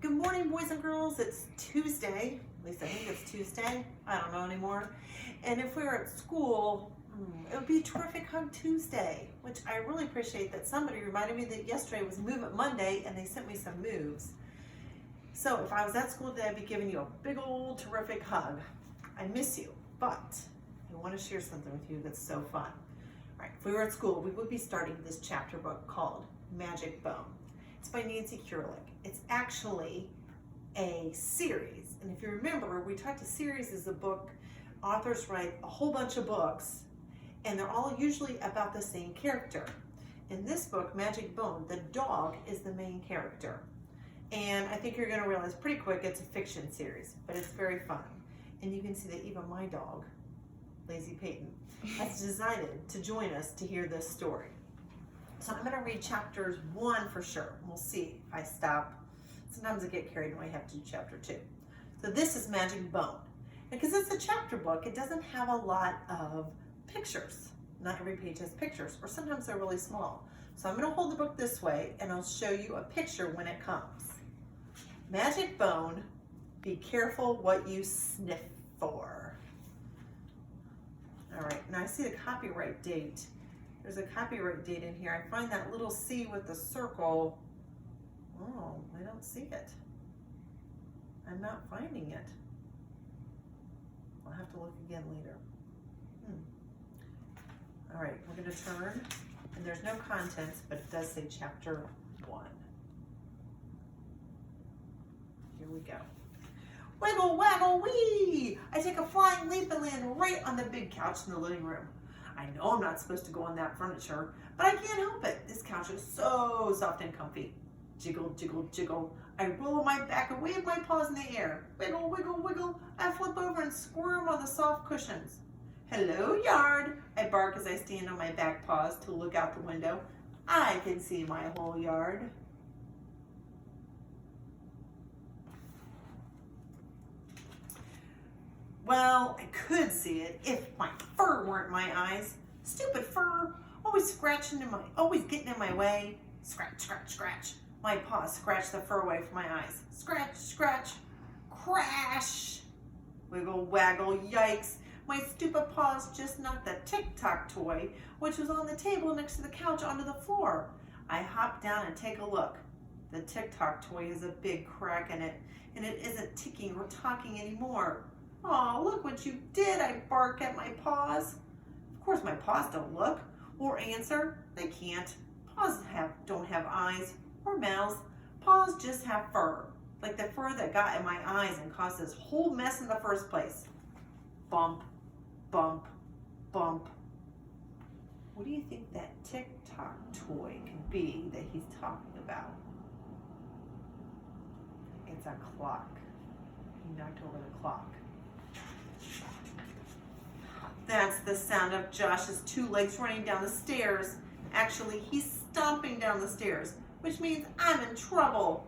Good morning, boys and girls. It's Tuesday. At least I think it's Tuesday. I don't know anymore. And if we were at school, it would be Terrific Hug Tuesday, which I really appreciate that somebody reminded me that yesterday was Movement Monday and they sent me some moves. So if I was at school today, I'd be giving you a big old terrific hug. I miss you, but I want to share something with you that's so fun. All right, if we were at school, we would be starting this chapter book called Magic Bone. It's by Nancy Kurelik. It's actually a series. And if you remember, we talked a series is a book, authors write a whole bunch of books, and they're all usually about the same character. In this book, Magic Bone, the dog is the main character. And I think you're going to realize pretty quick it's a fiction series, but it's very fun. And you can see that even my dog, Lazy Peyton, has decided to join us to hear this story. So I'm going to read chapters 1 for sure. We'll see if I stop. Sometimes I get carried away, I have to do chapter 2. So this is Magic Bone. Because it's a chapter book, it doesn't have a lot of pictures. Not every page has pictures, or sometimes they're really small. So I'm going to hold the book this way, and I'll show you a picture when it comes. Magic Bone, be careful what you sniff for. All right, now I see the copyright date. There's a copyright date in here. I find that little C with the circle. Oh, I don't see it. I'm not finding it. I'll have to look again later. All right, we're going to turn, and there's no contents, but it does say chapter 1. Here we go. Wiggle, waggle, wee! I take a flying leap and land right on the big couch in the living room. I know I'm not supposed to go on that furniture, but I can't help it. This couch is so soft and comfy. Jiggle, jiggle, jiggle. I roll my back and wave my paws in the air. Wiggle, wiggle, wiggle. I flip over and squirm on the soft cushions. Hello, yard. I bark as I stand on my back paws to look out the window. I can see my whole yard. Well, I could see it if my fur weren't my eyes. Stupid fur, always getting in my way. Scratch, scratch, scratch. My paws scratch the fur away from my eyes. Scratch, scratch, crash. Wiggle, waggle, yikes. My stupid paws just knocked the tick-tock toy, which was on the table next to the couch, onto the floor. I hop down and take a look. The tick-tock toy has a big crack in it, and it isn't ticking or talking anymore. Oh, look what you did, I bark at my paws. Of course, my paws don't look or answer. They can't. Paws don't have eyes or mouths. Paws just have fur, like the fur that got in my eyes and caused this whole mess in the first place. Bump, bump, bump. What do you think that tick-tock toy could be that he's talking about? It's a clock. He knocked over the clock. That's the sound of Josh's 2 legs running down the stairs. Actually, he's stomping down the stairs, which means I'm in trouble.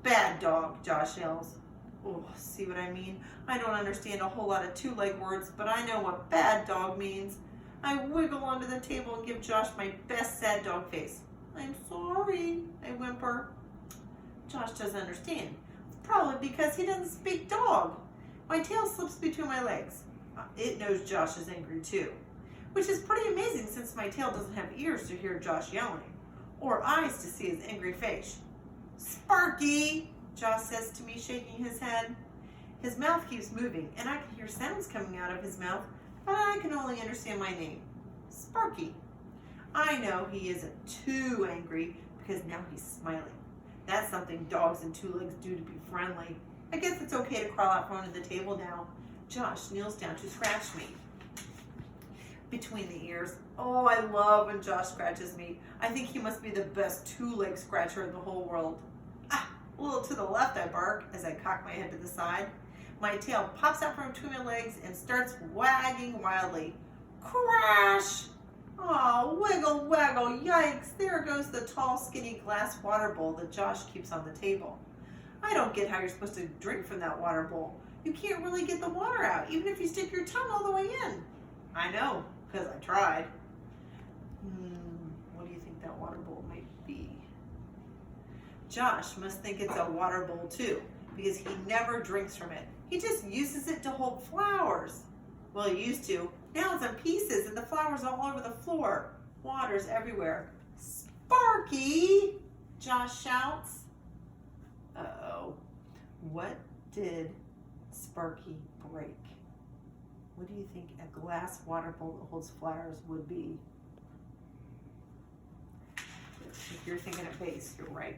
Bad dog, Josh yells. Oh, see what I mean? I don't understand a whole lot of 2-leg words, but I know what bad dog means. I wiggle onto the table and give Josh my best sad dog face. I'm sorry, I whimper. Josh doesn't understand. Probably because he doesn't speak dog. My tail slips between my legs. It knows Josh is angry too, which is pretty amazing since my tail doesn't have ears to hear Josh yelling, or eyes to see his angry face. Sparky, Josh says to me, shaking his head. His mouth keeps moving, and I can hear sounds coming out of his mouth, but I can only understand my name, Sparky. I know he isn't too angry because now he's smiling. That's something dogs and 2 legs do to be friendly. I guess it's okay to crawl out from under the table now. Josh kneels down to scratch me between the ears. Oh, I love when Josh scratches me. I think he must be the best 2-leg scratcher in the whole world. Ah, a little to the left, I bark as I cock my head to the side. My tail pops out from between my legs and starts wagging wildly. Crash! Oh, wiggle, waggle, yikes. There goes the tall, skinny glass water bowl that Josh keeps on the table. I don't get how you're supposed to drink from that water bowl. You can't really get the water out, even if you stick your tongue all the way in. I know, because I tried. What do you think that water bowl might be? Josh must think it's a water bowl too, because he never drinks from it. He just uses it to hold flowers. Well, he used to. Now it's in pieces and the flowers all over the floor. Water's everywhere. Sparky! Josh shouts. Uh-oh. What did Sparky break? What do you think a glass water bowl that holds flowers would be? If you're thinking of vase, you're right.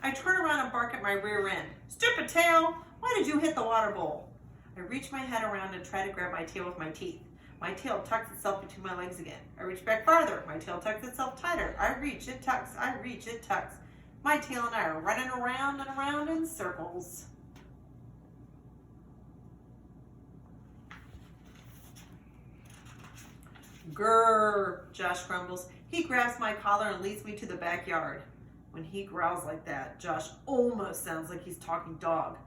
I turn around and bark at my rear end. Stupid tail! Why did you hit the water bowl? I reach my head around and try to grab my tail with my teeth. My tail tucks itself between my legs again. I reach back farther. My tail tucks itself tighter. I reach, it tucks. I reach, it tucks. My tail and I are running around and around in circles. Grrr, Josh grumbles. He grabs my collar and leads me to the backyard. When he growls like that, Josh almost sounds like he's talking dog.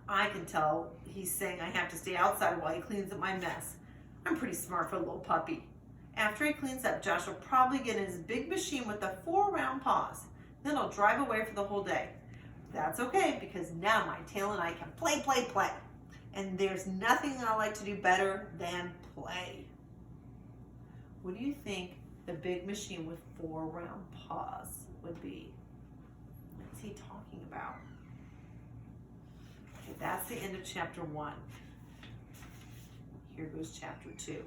I can tell he's saying I have to stay outside while he cleans up my mess. I'm pretty smart for a little puppy. After he cleans up, Josh will probably get in his big machine with the 4 round paws. Then he'll drive away for the whole day. That's okay, because now my tail and I can play, play, play. And there's nothing I like to do better than play. What do you think the big machine with 4 round paws would be? What's he talking about? Okay, that's the end of chapter 1. Here goes chapter 2.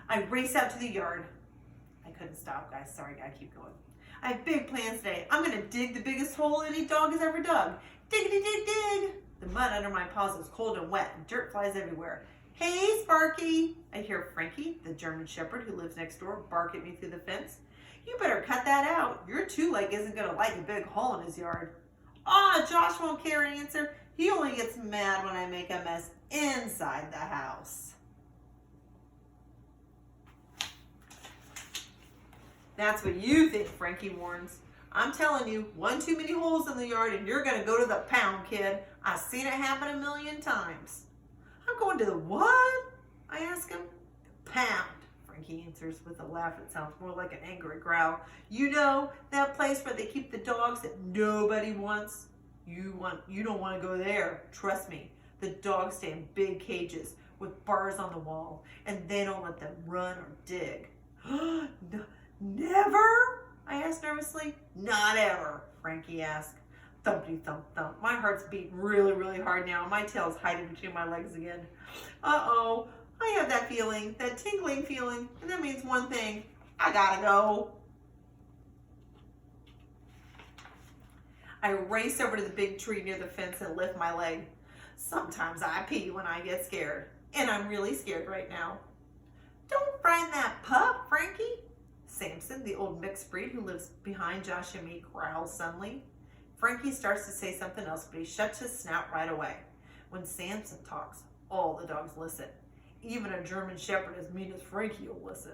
I race out to the yard. I couldn't stop, guys. Sorry, gotta keep going. I have big plans today. I'm gonna dig the biggest hole any dog has ever dug. Diggity dig dig. The mud under my paws is cold and wet, and dirt flies everywhere. Hey, Sparky! I hear Frankie, the German Shepherd who lives next door, bark at me through the fence. You better cut that out. Your 2-leg isn't gonna like a big hole in his yard. Josh won't care an answer. He only gets mad when I make a mess inside the house. That's what you think, Frankie warns. I'm telling you, 1 too many holes in the yard and you're gonna go to the pound, kid. I've seen it happen a million times. I'm going to the what? I ask him. Pound, Frankie answers with a laugh that sounds more like an angry growl. You know, that place where they keep the dogs that nobody wants? You don't want to go there. Trust me. The dogs stay in big cages with bars on the wall, and they don't let them run or dig. Never? I asked nervously. Not ever, Frankie asked. Thumpity thump thump. My heart's beating really, really hard now, and my tail's hiding between my legs again. Uh-oh. I have that feeling, that tingling feeling, and that means one thing. I gotta go. I race over to the big tree near the fence and lift my leg. Sometimes I pee when I get scared, and I'm really scared right now. Don't frighten that pup, Frankie. Samson, the old mixed breed who lives behind Josh and me, growls suddenly. Frankie starts to say something else, but he shuts his snout right away. When Samson talks, all the dogs listen. Even a German Shepherd as mean as Frankie will listen.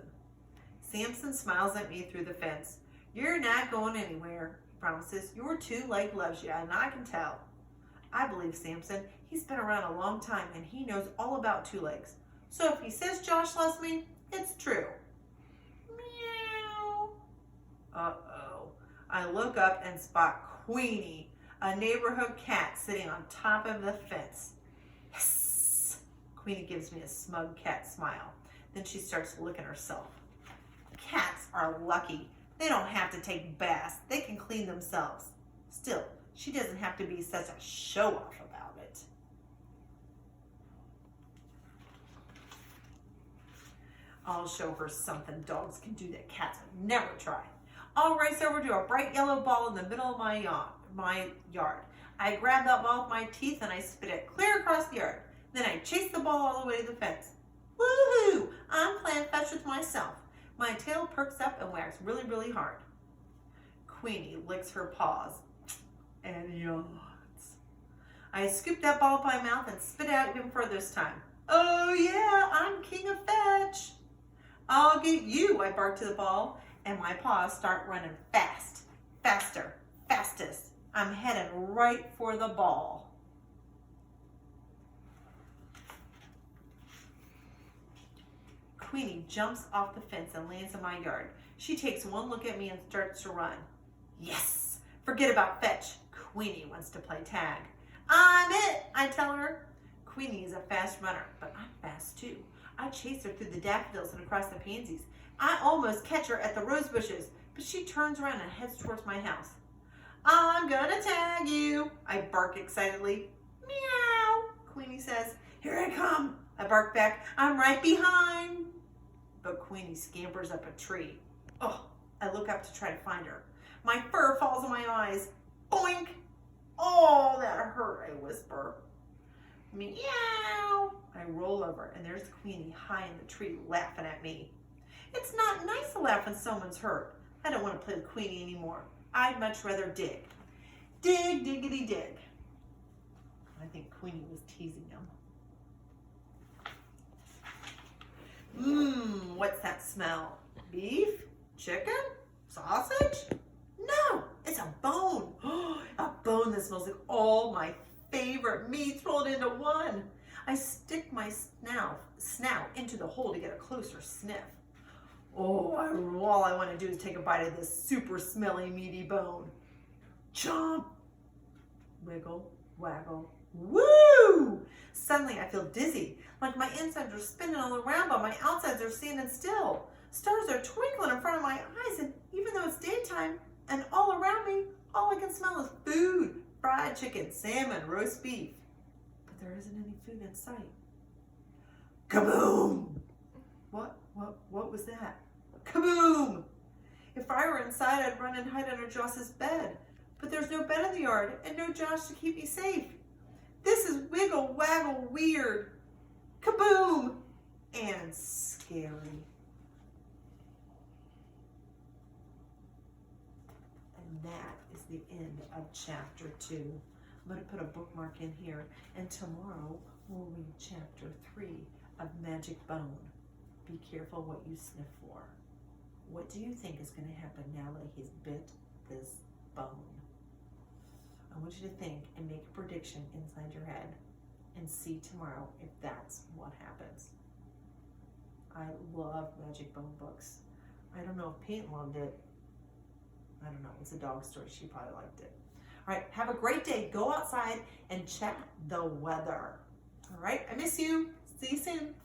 Samson smiles at me through the fence. You're not going anywhere, he promises. Your 2-leg loves you, and I can tell. I believe Samson. He's been around a long time, and he knows all about 2-legs. So if he says Josh loves me, it's true. Meow. Uh-oh. I look up and spot Queenie, a neighborhood cat sitting on top of the fence. Hiss. Queenie gives me a smug cat smile. Then she starts licking herself. Cats are lucky. They don't have to take baths. They can clean themselves. Still, she doesn't have to be such a show-off about it. I'll show her something dogs can do that cats would never try. I'll race over to a bright yellow ball in the middle of my yard. I grab that ball with my teeth and I spit it clear across the yard. Then I chase the ball all the way to the fence. Woohoo! I'm playing fetch with myself. My tail perks up and wags really, really hard. Queenie licks her paws and yawns. I scoop that ball up my mouth and spit it out even further this time. Oh yeah, I'm king of fetch. I'll get you, I bark to the ball, and my paws start running fast, faster, fastest. I'm headed right for the ball. Queenie jumps off the fence and lands in my yard. She takes one look at me and starts to run. Yes, Forget about Fetch. Queenie wants to play tag. I'm it, I tell her. Queenie is a fast runner, but I'm fast too. I chase her through the daffodils and across the pansies. I almost catch her at the rose bushes, but she turns around and heads towards my house. I'm gonna tag you, I bark excitedly. Meow, Queenie says. Here I come, I bark back. I'm right behind. But Queenie scampers up a tree. Oh, I look up to try to find her. My fur falls in my eyes. Boink! Oh, that hurt, I whisper. Meow! I roll over, and there's Queenie high in the tree laughing at me. It's not nice to laugh when someone's hurt. I don't want to play with Queenie anymore. I'd much rather dig. Dig, diggity, dig. I think Queenie was teasing him. What's that smell? Beef? Chicken? Sausage? No, it's a bone. A bone that smells like all my favorite meats rolled into one. I stick my snout into the hole to get a closer sniff. Oh, all I want to do is take a bite of this super smelly, meaty bone. Chomp! Wiggle, waggle, woo! Suddenly I feel dizzy, like my insides are spinning all around, but my outsides are standing still. Stars are twinkling in front of my eyes, and even though it's daytime and all around me, all I can smell is food. Fried chicken, salmon, roast beef. But there isn't any food in sight. Kaboom! What was that? Kaboom! If I were inside, I'd run and hide under Josh's bed. But there's no bed in the yard and no Josh to keep me safe. This is wiggle, waggle, weird. Kaboom! And scary. And that is the end of chapter 2. I'm going to put a bookmark in here, and tomorrow we'll read chapter 3 of Magic Bone. Be careful what you sniff for. What do you think is going to happen now that he's bit this bone? I want you to think and make a prediction inside your head and see tomorrow if that's what happens. I love Magic Bone books. I don't know if Peyton loved it. I don't know. It's a dog story. She probably liked it. All right. Have a great day. Go outside and check the weather. All right. I miss you. See you soon.